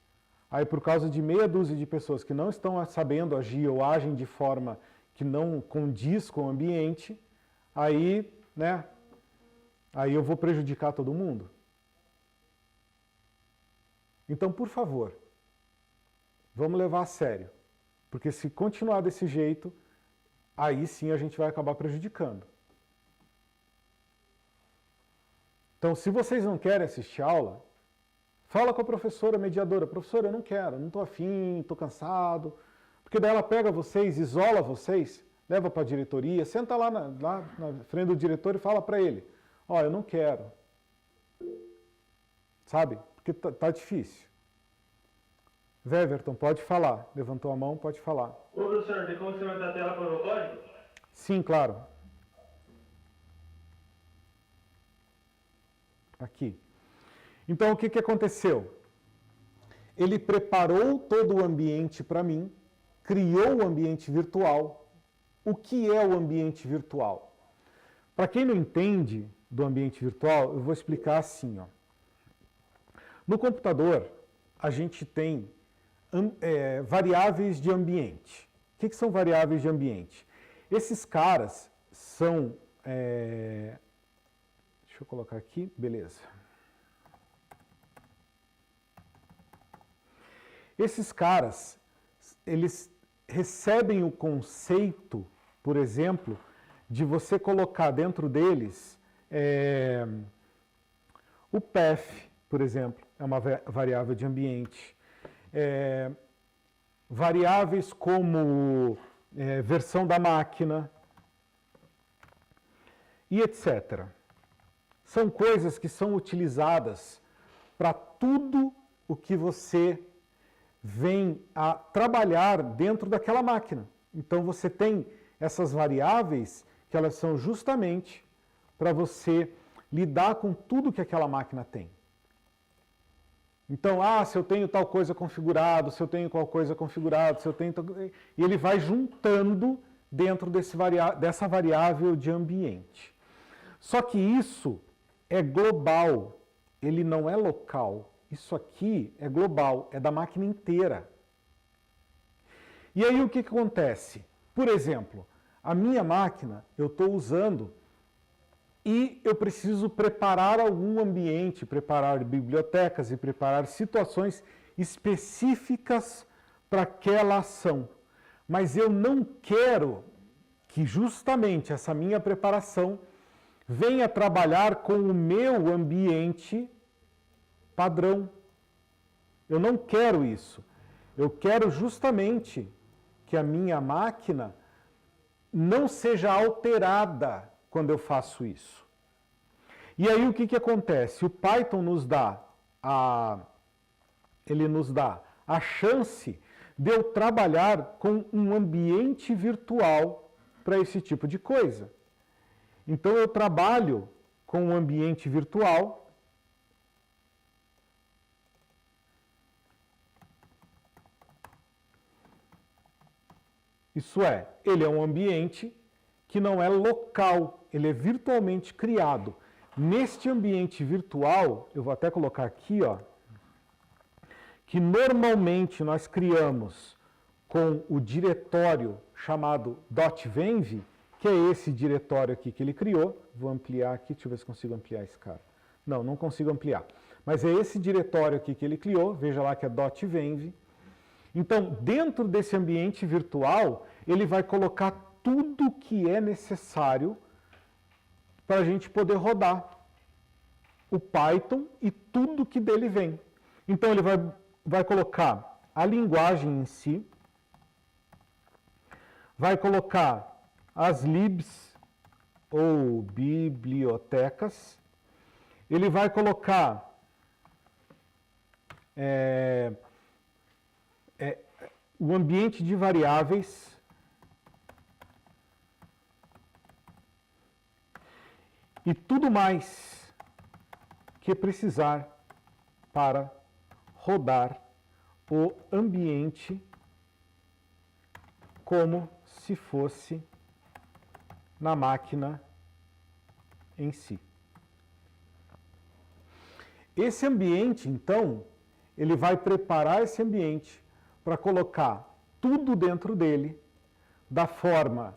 Aí, por causa de meia dúzia de pessoas que não estão sabendo agir ou agem de forma que não condiz com o ambiente, aí, né, aí eu vou prejudicar todo mundo. Então, por favor, vamos levar a sério, porque se continuar desse jeito, aí sim a gente vai acabar prejudicando. Então, se vocês não querem assistir aula, fala com a professora mediadora, professora, eu não quero, não estou afim, estou cansado, porque daí ela pega vocês, isola vocês, leva para a diretoria, senta lá na frente do diretor e fala para ele, ó, eu não quero, sabe? Porque tá difícil. Weverton, pode falar. Levantou a mão, pode falar. Ô, professor, tem como você aumentar a tela para o código? Sim, claro. Aqui. Então, o que aconteceu? Ele preparou todo o ambiente para mim, criou o ambiente virtual. O que é o ambiente virtual? Para quem não entende do ambiente virtual, eu vou explicar assim, ó. No computador, a gente tem variáveis de ambiente. O que são variáveis de ambiente? Esses caras são... deixa eu colocar aqui, beleza. Esses caras, eles recebem o conceito, por exemplo, de você colocar dentro deles o path, por exemplo, é uma variável de ambiente. Variáveis como versão da máquina e etc. São coisas que são utilizadas para tudo o que você vem a trabalhar dentro daquela máquina. Então você tem essas variáveis que elas são justamente para você lidar com tudo que aquela máquina tem. Então, se eu tenho tal coisa configurado, se eu tenho qual coisa configurado, se eu tenho tal... E ele vai juntando dentro dessa variável de ambiente. Só que isso é global, ele não é local. Isso aqui é global, é da máquina inteira. E aí o que acontece? Por exemplo, a minha máquina eu estou usando e eu preciso preparar algum ambiente, preparar bibliotecas e preparar situações específicas para aquela ação. Mas eu não quero que justamente essa minha preparação venha trabalhar com o meu ambiente padrão. Eu não quero isso. Eu quero justamente que a minha máquina não seja alterada quando eu faço isso. E aí o que acontece? O Python nos dá a chance de eu trabalhar com um ambiente virtual para esse tipo de coisa. Então eu trabalho com um ambiente virtual. Isso é, ele é um ambiente que não é local, ele é virtualmente criado. Neste ambiente virtual, eu vou até colocar aqui, ó, que normalmente nós criamos com o diretório chamado .venv, que é esse diretório aqui que ele criou. Vou ampliar aqui, deixa eu ver se consigo ampliar esse cara. Não, não consigo ampliar. Mas é esse diretório aqui que ele criou, veja lá que é .venv. Então, dentro desse ambiente virtual, ele vai colocar tudo que é necessário para a gente poder rodar o Python e tudo que dele vem. Então, ele vai colocar a linguagem em si, vai colocar as libs ou bibliotecas, ele vai colocar o ambiente de variáveis, e tudo mais que precisar para rodar o ambiente como se fosse na máquina em si. Esse ambiente, então, ele vai preparar esse ambiente para colocar tudo dentro dele, da forma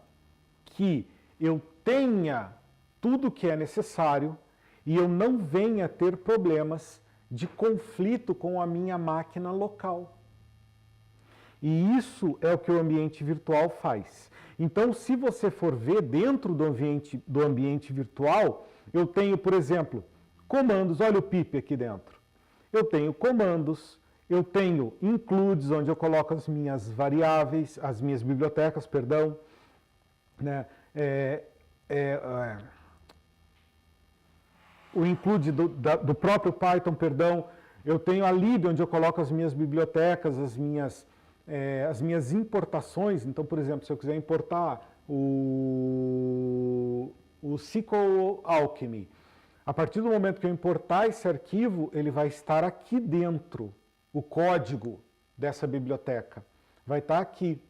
que eu tenha tudo que é necessário e eu não venha ter problemas de conflito com a minha máquina local. E isso é o que o ambiente virtual faz. Então, se você for ver dentro do ambiente virtual, eu tenho, por exemplo, comandos. Olha o pip aqui dentro. Eu tenho comandos, eu tenho includes, onde eu coloco as minhas variáveis, as minhas bibliotecas, perdão, né? O include do próprio Python, perdão. Eu tenho a lib, onde eu coloco as minhas bibliotecas, as minhas importações. Então, por exemplo, se eu quiser importar o SQL Alchemy, a partir do momento que eu importar esse arquivo, ele vai estar aqui dentro. O código dessa biblioteca vai estar aqui.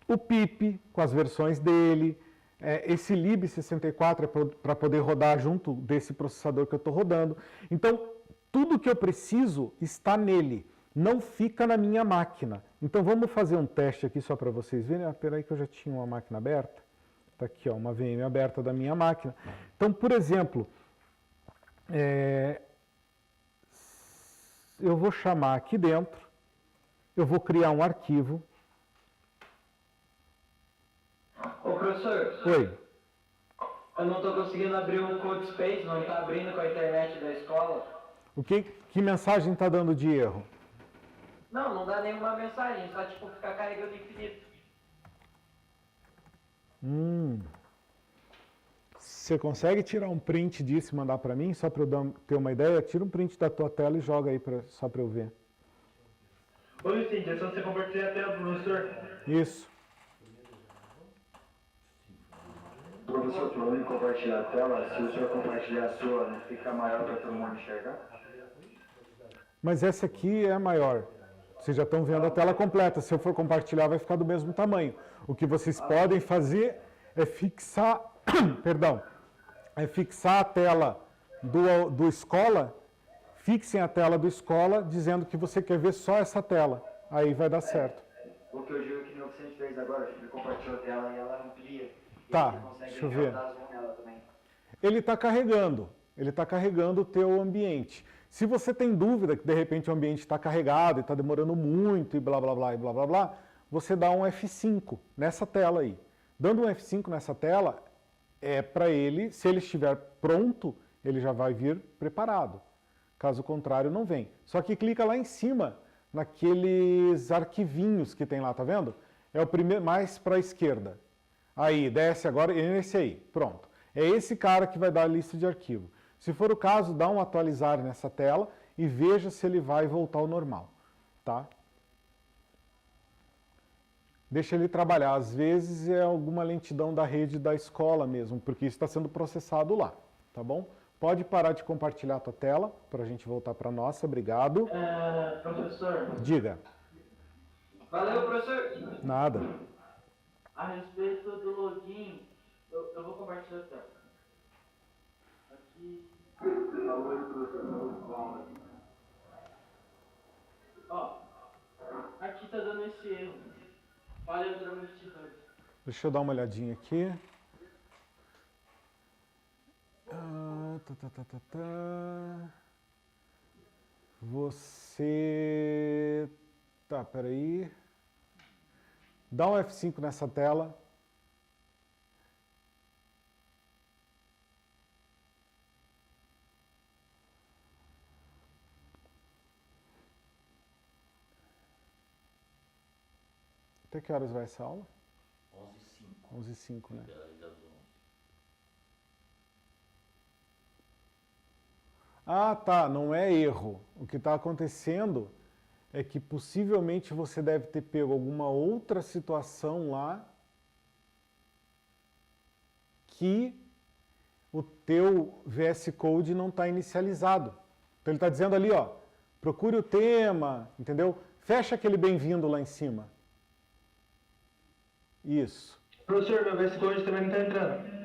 O pip, com as versões dele. Esse lib64 é para poder rodar junto desse processador que eu estou rodando. Então, tudo que eu preciso está nele, não fica na minha máquina. Então, vamos fazer um teste aqui só para vocês verem. Espera aí que eu já tinha uma máquina aberta. Está aqui, ó, uma VM aberta da minha máquina. Então, por exemplo, eu vou chamar aqui dentro, eu vou criar um arquivo. Ô, professor. Oi. Eu não estou conseguindo abrir o CodeSpace, não está abrindo com a internet da escola. Que mensagem está dando de erro? Não, não dá nenhuma mensagem, só tipo ficar carregando infinito. Você consegue tirar um print disso e mandar para mim, só para eu ter uma ideia? Tira um print da tua tela e joga aí só para eu ver. Oi, Cíntia, é só você compartilhar a tela, professor. Isso. Professor, falando em compartilhar a tela, se o senhor compartilhar a sua, não fica maior para todo mundo enxergar? Mas essa aqui é a maior. Vocês já estão vendo a tela completa. Se eu for compartilhar, vai ficar do mesmo tamanho. O que vocês podem fazer é fixar, perdão, fixar a tela do escola, fixem a tela do escola dizendo que você quer ver só essa tela. Aí vai dar certo. O que eu digo que no que você fez agora, ele compartilhou a tela e ela amplia. Tá, Ele consegue deixa eu ver. dar zoom nela também. Ele está carregando o teu ambiente. Se você tem dúvida que de repente o ambiente está carregado e está demorando muito e blá blá blá e blá blá blá, você dá um F5 nessa tela aí. Dando um F5 nessa tela, é para ele, se ele estiver pronto, ele já vai vir preparado. Caso contrário, não vem. Só que clica lá em cima, naqueles arquivinhos que tem lá, tá vendo? É o primeiro, mais para a esquerda. Aí, desce agora, e nesse aí, pronto. É esse cara que vai dar a lista de arquivo. Se for o caso, dá um atualizar nessa tela e veja se ele vai voltar ao normal, tá? Deixa ele trabalhar. Às vezes é alguma lentidão da rede da escola mesmo, porque isso está sendo processado lá, tá bom? Pode parar de compartilhar a tua tela para a gente voltar para a nossa. Obrigado. Professor. Diga. Valeu, professor. Nada. A respeito do login, eu vou compartilhar a tela. Aqui. Ó, aqui tá dando esse erro. Falha do Dramatizador. Deixa eu dar uma olhadinha aqui. Você... Tá, peraí. Dá um F5 nessa tela. Até que horas vai essa aula? 11h05. 11h05, né? Das 11. Ah, tá, não é erro. O que está acontecendo é que possivelmente você deve ter pego alguma outra situação lá que o teu VS Code não está inicializado. Então ele está dizendo ali, ó, procure o tema, entendeu? Fecha aquele bem-vindo lá em cima. Isso. Professor, meu VS Code também não está entrando.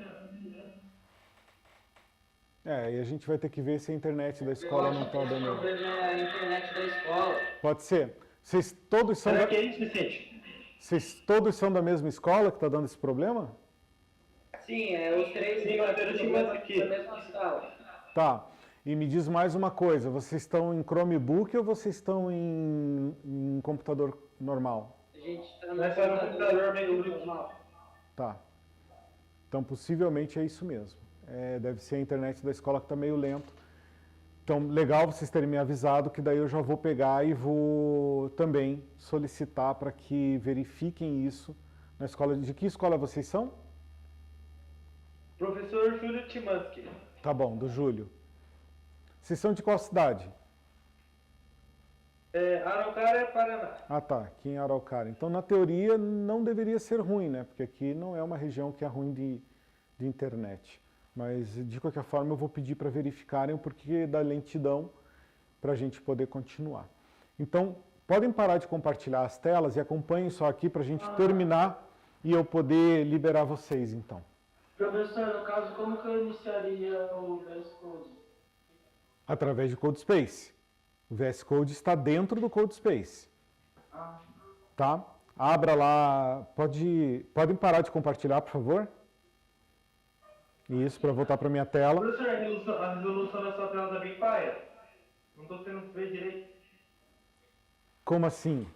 E a gente vai ter que ver se a internet da escola não está dando. O problema é a internet da escola. Pode ser. Vocês todos são Será que é isso, Vicente? Vocês todos são da mesma escola que está dando esse problema? Sim, os três Sim, mas eu te mando aqui. da mesma sala. Tá. E me diz mais uma coisa, vocês estão em Chromebook ou vocês estão em computador normal? A gente está Nós estamos no computador meio normal. Tá. Então possivelmente é isso mesmo. Deve ser a internet da escola que está meio lento. Então, legal vocês terem me avisado, que daí eu já vou pegar e vou também solicitar para que verifiquem isso na escola. De que escola vocês são? Professor Júlio Timansky. Tá bom, do Júlio. Vocês são de qual cidade? Araucária, Paraná. Ah, tá, aqui em Araucária. Então, na teoria, não deveria ser ruim, né? Porque aqui não é uma região que é ruim de internet. Mas, de qualquer forma, eu vou pedir para verificarem o porquê da lentidão para a gente poder continuar. Então, podem parar de compartilhar as telas e acompanhem só aqui para a gente terminar e eu poder liberar vocês, então. Professor, no caso, como que eu iniciaria o VS Code? Através de CodeSpace. O VS Code está dentro do CodeSpace. Tá? Abra lá. Podem parar de compartilhar, por favor? Isso, para voltar para minha tela. Professor, a resolução da sua tela está bem paia. Não estou tendo ver direito. Como assim?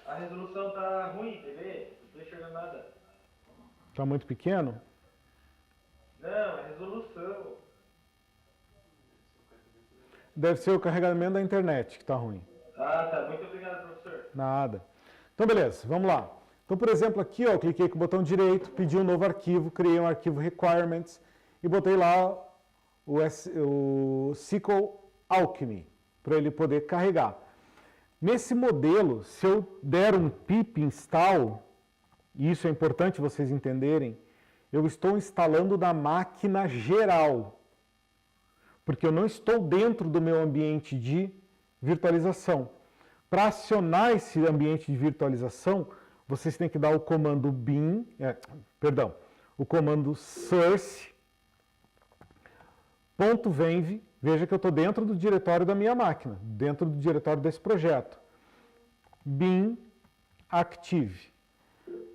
A resolução está ruim, TV. Não estou enxergando nada. Está muito pequeno? Não, é resolução. Deve ser o carregamento da internet que está ruim. Ah, tá. Muito obrigado, professor. Nada. Então, beleza, vamos lá. Então, por exemplo, aqui, ó, eu cliquei com o botão direito, pedi um novo arquivo, criei um arquivo requirements e botei lá o SQL Alchemy, para ele poder carregar. Nesse modelo, se eu der um pip install, e isso é importante vocês entenderem, eu estou instalando da máquina geral, porque eu não estou dentro do meu ambiente de virtualização. Para acionar esse ambiente de virtualização, vocês têm que dar o comando bin, o comando source .venv, veja que eu estou dentro do diretório da minha máquina, dentro do diretório desse projeto. Bin active.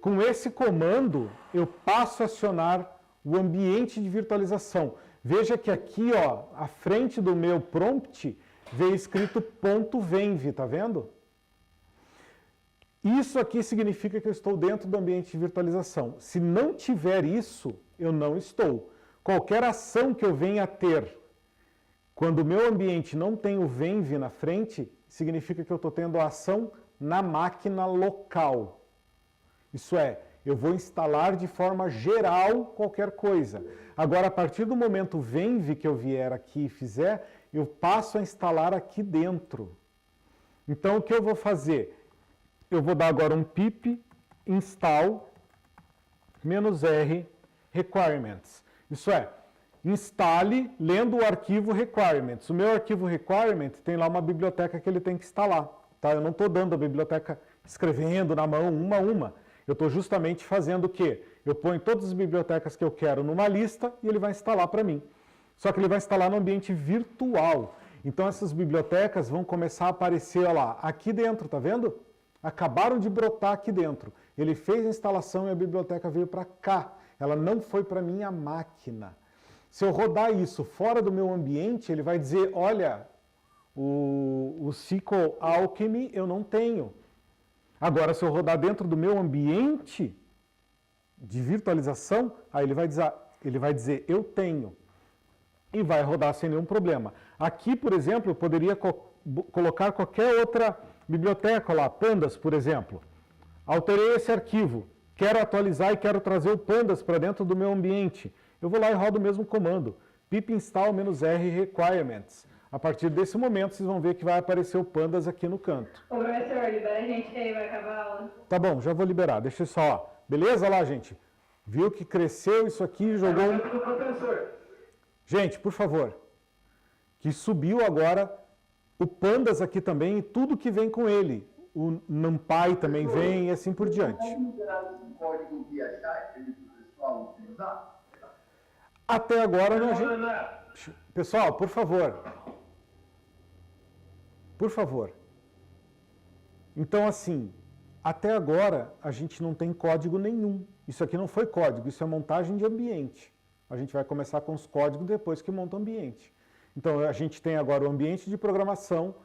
Com esse comando, eu passo a acionar o ambiente de virtualização. Veja que aqui, ó, à frente do meu prompt, veio escrito .venv, tá vendo? Isso aqui significa que eu estou dentro do ambiente de virtualização. Se não tiver isso, eu não estou. Qualquer ação que eu venha a ter, quando o meu ambiente não tem o venv na frente, significa que eu estou tendo a ação na máquina local. Isso é, eu vou instalar de forma geral qualquer coisa. Agora, a partir do momento venv que eu vier aqui e fizer, eu passo a instalar aqui dentro. Então, o que eu vou fazer? Eu vou dar agora um pip install -r requirements. Isso é, instale lendo o arquivo requirements. O meu arquivo requirements tem lá uma biblioteca que ele tem que instalar. Tá? Eu não estou dando a biblioteca escrevendo na mão uma a uma. Eu estou justamente fazendo o quê? Eu ponho todas as bibliotecas que eu quero numa lista e ele vai instalar para mim. Só que ele vai instalar no ambiente virtual. Então essas bibliotecas vão começar a aparecer, olha lá, aqui dentro, tá vendo? Acabaram de brotar aqui dentro. Ele fez a instalação e a biblioteca veio para cá. Ela não foi para minha máquina. Se eu rodar isso fora do meu ambiente, ele vai dizer, olha, o SQL Alchemy eu não tenho. Agora, se eu rodar dentro do meu ambiente de virtualização, aí ele vai dizer eu tenho. E vai rodar sem nenhum problema. Aqui, por exemplo, eu poderia colocar qualquer outra biblioteca lá, Pandas, por exemplo. Alterei esse arquivo, quero atualizar e quero trazer o Pandas para dentro do meu ambiente. Eu vou lá e rodo o mesmo comando, pip install -r requirements. A partir desse momento, vocês vão ver que vai aparecer o Pandas aqui no canto. Ô, professor, libera a gente aí, vai acabar a aula. Tá bom, já vou liberar, deixa só. Beleza lá, gente? Viu que cresceu isso aqui, jogou... Professor, Gente, por favor, que subiu agora o Pandas aqui também e tudo que vem com ele. O NumPy também vem e assim por diante. pode liberar esse código via chat para o pessoal utilizar? Até agora, a gente... Pessoal, por favor. Por favor. Então, assim, até agora a gente não tem código nenhum. Isso aqui não foi código, isso é montagem de ambiente. A gente vai começar com os códigos depois que monta o ambiente. Então, a gente tem agora o ambiente de programação,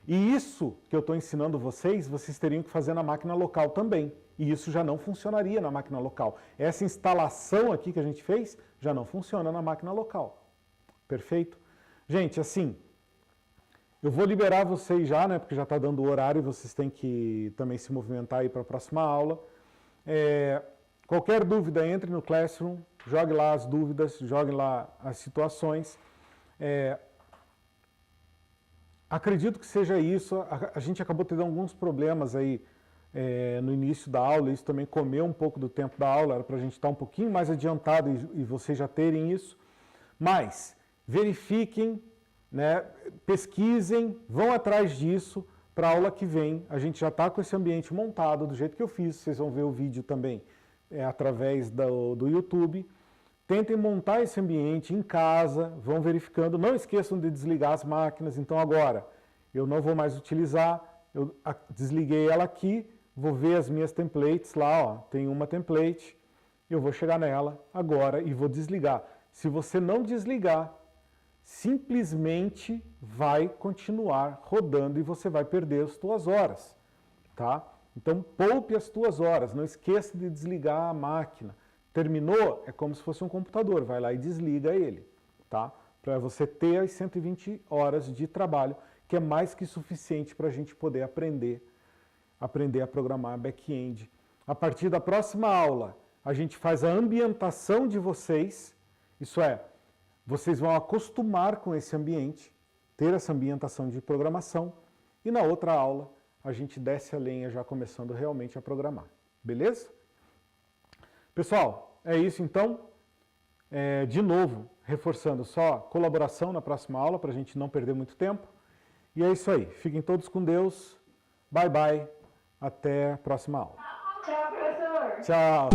e isso que eu estou ensinando vocês, vocês teriam que fazer na máquina local também. E isso já não funcionaria na máquina local. Essa instalação aqui que a gente fez já não funciona na máquina local. Perfeito? Gente, assim, eu vou liberar vocês já, né, porque já está dando o horário e vocês têm que também se movimentar aí para a próxima aula. Qualquer dúvida, entre no Classroom, jogue lá as dúvidas, jogue lá as situações. Acredito que seja isso. A gente acabou tendo alguns problemas aí no início da aula, isso também comeu um pouco do tempo da aula, era para a gente estar um pouquinho mais adiantado e vocês já terem isso. Mas verifiquem, né, pesquisem, vão atrás disso. Para a aula que vem, a gente já está com esse ambiente montado do jeito que eu fiz, vocês vão ver o vídeo também através do YouTube. Tentem montar esse ambiente em casa, vão verificando, não esqueçam de desligar as máquinas. Então agora, eu não vou mais utilizar, eu desliguei ela aqui, vou ver as minhas templates lá, ó, tem uma template, eu vou chegar nela agora e vou desligar. Se você não desligar, simplesmente vai continuar rodando e você vai perder as suas horas, tá? Então poupe as suas horas, não esqueça de desligar a máquina. Terminou, é como se fosse um computador, vai lá e desliga ele, tá? Para você ter as 120 horas de trabalho, que é mais que suficiente para a gente poder aprender a programar back-end. A partir da próxima aula, a gente faz a ambientação de vocês, isso é, vocês vão acostumar com esse ambiente, ter essa ambientação de programação, e na outra aula a gente desce a lenha já começando realmente a programar, beleza? Pessoal, é isso então. De novo, reforçando só colaboração na próxima aula, para a gente não perder muito tempo. E é isso aí. Fiquem todos com Deus. Bye, bye. Até a próxima aula. Tchau, professor. Tchau.